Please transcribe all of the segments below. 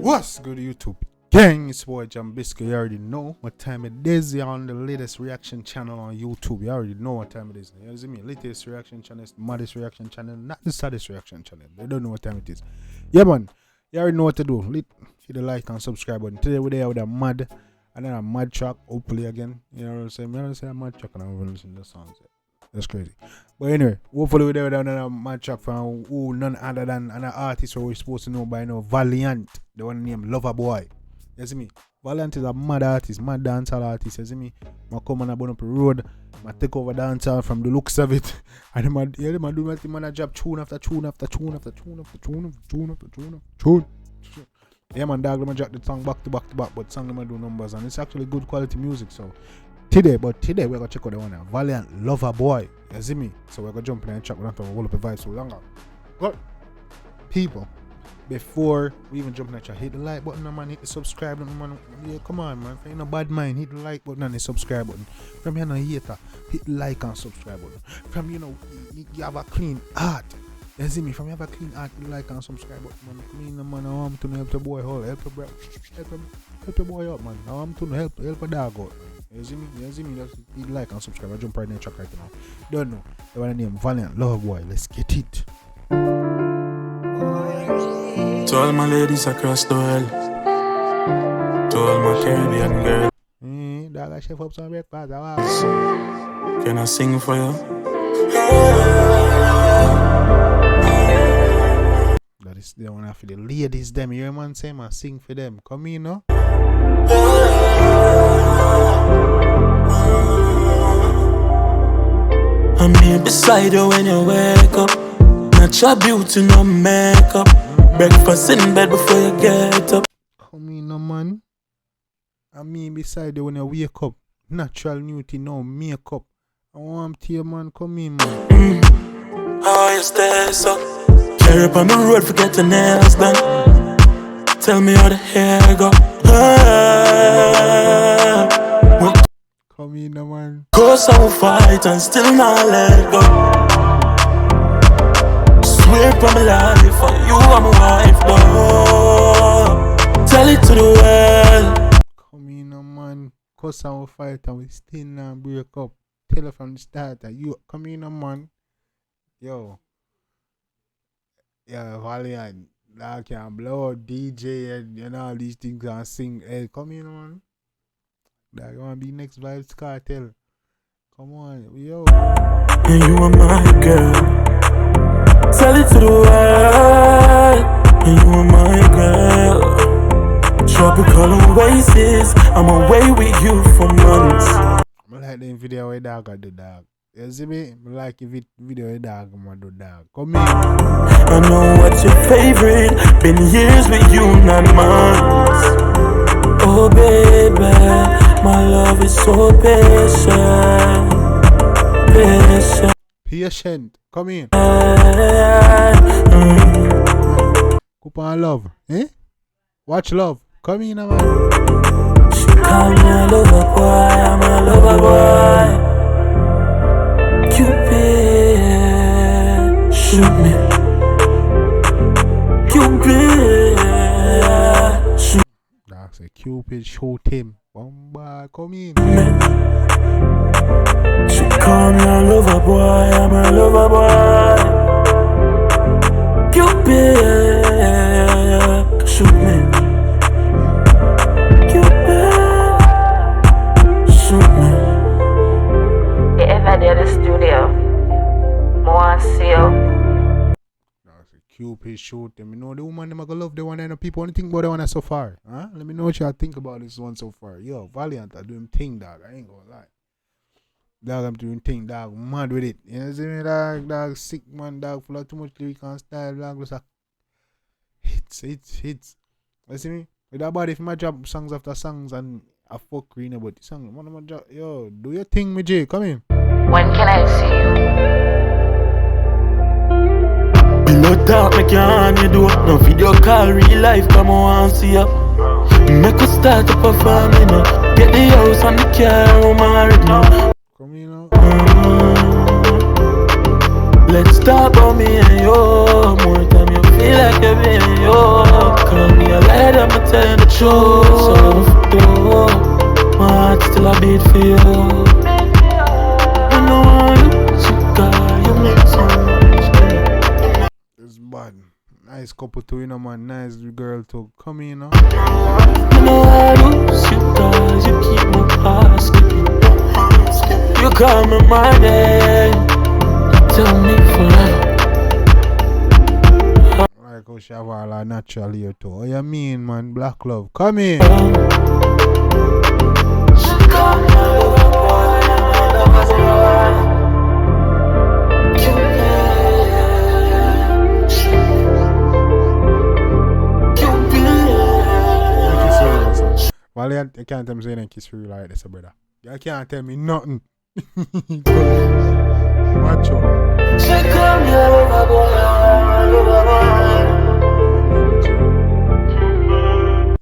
What's good, YouTube gang? It's boy Jambisco. You already know what time it is. You're on the latest reaction channel on YouTube. You already know what time it is. You see me? Latest reaction channel, the maddest reaction channel, not the saddest reaction channel. They don't know what time it is. Yeah, man. You already know what to do. Hit the like and subscribe button. Today we're there with a mad, and then a mad track. Hopefully again. You know what I'm saying? I don't say a mad track and I'm going to listen to the songs. That's crazy. But anyway, hopefully we're there with another mad track from none other than an artist who we're supposed to know by now, Valiant. The one named Loverboy. You see me? Valiant is a mad artist, mad dancehall artist. You see me? I come and I burn up the road. I take over dancehall from the looks of it. And I do my thing, man. I drop tune after tune after tune after tune after tune after tune after tune after tune. Yeah, man, dog, I drop the song back to back to back, but song I do numbers, and it's actually good quality music. So today we're gonna check out the one now. Valiant Loverboy. You see me? So we're gonna jump in and check. We don't have to hold up the vibe so longer. But people, before we even jump in and chat, hit the like button, man. Hit the subscribe button, man. Yeah, come on, man. If you're in a bad mind, hit the like button and the subscribe button. From you're not a hater, hit the like and subscribe button. From you have a clean heart. You see me? From you have a clean heart, hit the like and subscribe button, man. Clean, man. I want to help the boy out. Help the boy out, man. I want to help a dog out. You see me? Just hit like and subscribe. I jump right in the track right now. Don't know. The one name Valiant Loverboy. Let's get it. To all my ladies across the world, to all my Caribbean girls, dog, I chef up some breakfast. can I sing for you? That is the one for the ladies, them. You hear man say, man, sing for them. Come in, no? I'm here beside you when you wake up. Natural beauty, no makeup. Breakfast in bed before you get up. Come in, no man. I'm me beside you when you wake up. Natural beauty, no makeup. I want to you, man. Come in, man. How you stay so? Carry up on the road, forget your nails done. Tell me how the hair go. Come in, no man. Cause I will fight and still not let go. Swear from my life, for you I'm a wife, no. Tell it to the world. Come in, no man. Cause I will fight and we still not break up. Tell her from the start that you come in, no man. Yo. Yeah, Valiant. I can blow out DJ and all these things and sing. Hey, come in, man. That you wanna be next Vibes Cartel. Come on, yo. And you are my girl. Tell it to the world. And you are my girl. Tropical oasis. I'm away with you for months. I like the video where dog I do dog. You see me? I like the video where dog I do dog. Come in. I know what's your favorite. Been years with you, not months. Oh baby, my love is so patient. Patient. Come in. Coupon love. Eh? Watch love. Come in, man. She call me a lover boy, I'm a lover boy. Cupid, shoot me. Cupid, shoot me. That's a Cupid, shoot him. Bomba, come in. She call me a lover boy, I'm a lover boy. Cupid, shoot me. Cupid, shoot me. You ever there the studio? I want to see you. That's a Cupid, shoot them. You know the woman them I gonna love the one and the people only think about the one so far. Huh? Let me know what y'all think about this one so far. Yo, Valiant I doing thing, dog. I ain't gonna lie. Dog, I'm doing thing, dog. Mad with it. You know what I mean, dog? Dog, sick man, dog. Full of too much lyric and style, dog. Just hits. You see me? With that body, if I drop songs after songs and I fuck green about the song, man, I'm drop. Yo, do your thing, me J. Come in. When can I see you? No doubt, make your hand you do. No video call, real life, come on, see ya. Make us start to perform, you know. Get the house and the car, I'm married now. Come in now. Let's talk about me and you. More time you feel like you're being you. Call me a lie, I'm telling the truth. So don't do. My heart still a beat for you. You know you make so much. It's bad. Nice couple too, you know, man. Nice girl too. Come in now. You know I lose you guys. You keep my heart skipping. You call me my name. Tell me forever. Like how she have all her natural here too. Oh, you mean, man? Black love. Come in. Valiant, you can't tell me saying kiss for you like this, brother. You can't tell me nothing. Macho.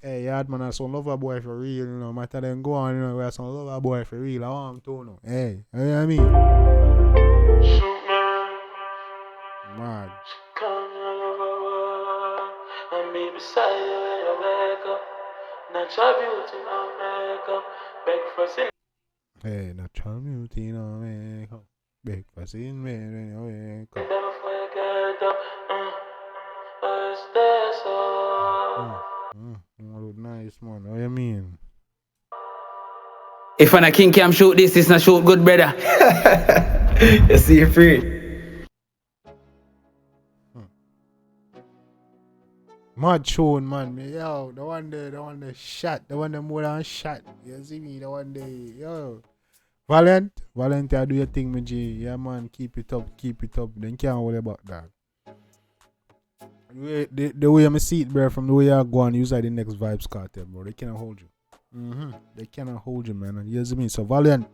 Hey, yard man, I some lover boy for real, you know. Matter them go on, you know, we are some lover boy for real. I want him to know. Hey, you know what I mean? Mad. Natural beauty, no makeup. Breakfast in. Hey, natural beauty, no makeup. Breakfast in bed when you wake up. Before you get up, stay so. Nice, man. What you mean? If an a king can shoot this, it's not shoot good, brother. You see you free. Mad tune, man. Yo, the one there shot. The one there more than shot. You see me? The one there, yo. Valiant, I do your thing, my G. Yeah, man. Keep it up. Then can't worry about that. The way I see it, bro, from the way I go on, usually the next Vibes Cartel, bro. They cannot hold you. They cannot hold you, man. And you see me? So, Valiant,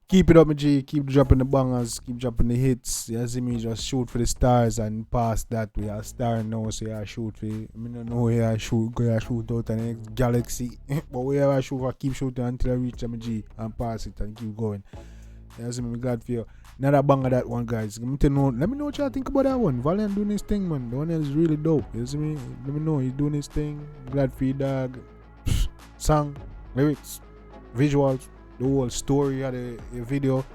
keep it up, my G. Keep dropping the bangers. Keep dropping the hits. You see me? Just shoot for the stars and past that. We are star now, so I shoot for. I don't know where I shoot. Go I shoot out the next galaxy. But where I shoot, I keep shooting until I reach my G and pass it and keep going. You see me? I'm glad for you. Another banger that one, guys. Let me know what y'all think about that one. Valiant doing his thing, man. The one is really dope. You see me? Let me know. He's doing his thing. I'm glad for you, dog. Song, lyrics, visuals, the whole story of the video.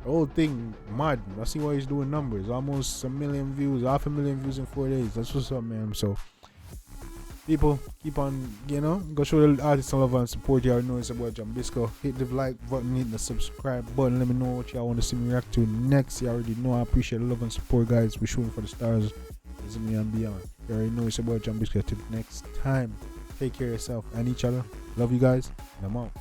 The whole thing, mad. I see why he's doing numbers. Almost 1 million views, 500,000 views in 4 days. That's what's up, man. So, people, keep on, you know, go show the artists some love and support. You already know it's about Jambisco. Hit the like button, hit the subscribe button. Let me know what y'all want to see me react to next. You already know I appreciate the love and support, guys. We're shooting for the stars. This is me and beyond. You already know it's about Jambisco. Till next time, take care of yourself and each other. Love you guys, and I'm out.